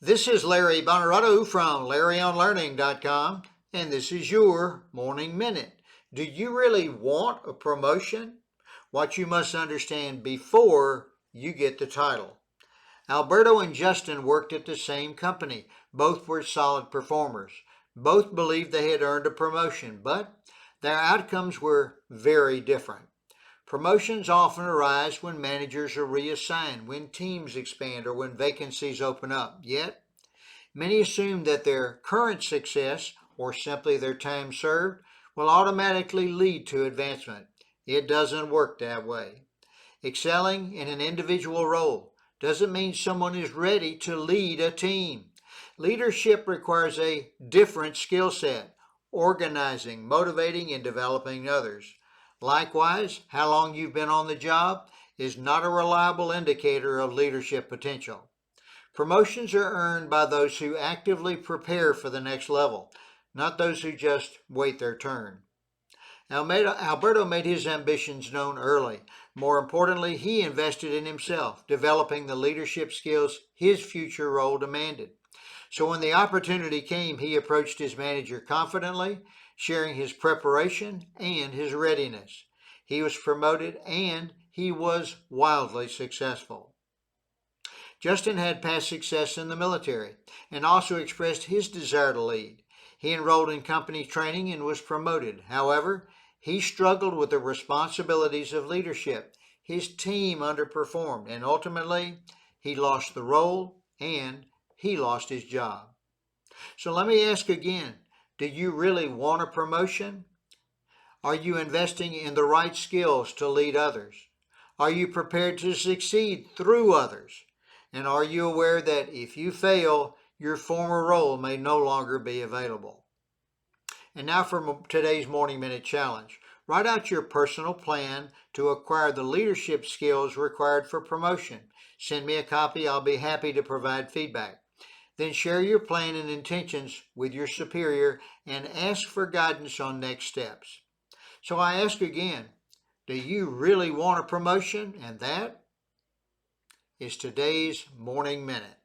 This is Larry Bonaroto from LarryOnLearning.com, and this is your Morning Minute. Do you really want a promotion? What you must understand before you get the title. Alberto and Justin worked at the same company. Both were solid performers. Both believed they had earned a promotion, but their outcomes were very different. Promotions often arise when managers are reassigned, when teams expand, or when vacancies open up. Yet, many assume that their current success, or simply their time served, will automatically lead to advancement. It doesn't work that way. Excelling in an individual role doesn't mean someone is ready to lead a team. Leadership requires a different skill set: organizing, motivating, and developing others. Likewise, how long you've been on the job is not a reliable indicator of leadership potential. Promotions are earned by those who actively prepare for the next level, not those who just wait their turn. Alberto made his ambitions known early. More importantly, he invested in himself, developing the leadership skills his future role demanded. So when the opportunity came, he approached his manager confidently, sharing his preparation and his readiness. He was promoted and he was wildly successful. Justin had past success in the military and also expressed his desire to lead. He enrolled in company training and was promoted. However, he struggled with the responsibilities of leadership. His team underperformed, and ultimately, he lost the role and he lost his job. So let me ask again, do you really want a promotion? Are you investing in the right skills to lead others? Are you prepared to succeed through others? And are you aware that if you fail, your former role may no longer be available? And now for today's Morning Minute Challenge. Write out your personal plan to acquire the leadership skills required for promotion. Send me a copy. I'll be happy to provide feedback. Then share your plan and intentions with your superior and ask for guidance on next steps. So I ask again, do you really want a promotion? And that is today's Morning Minute.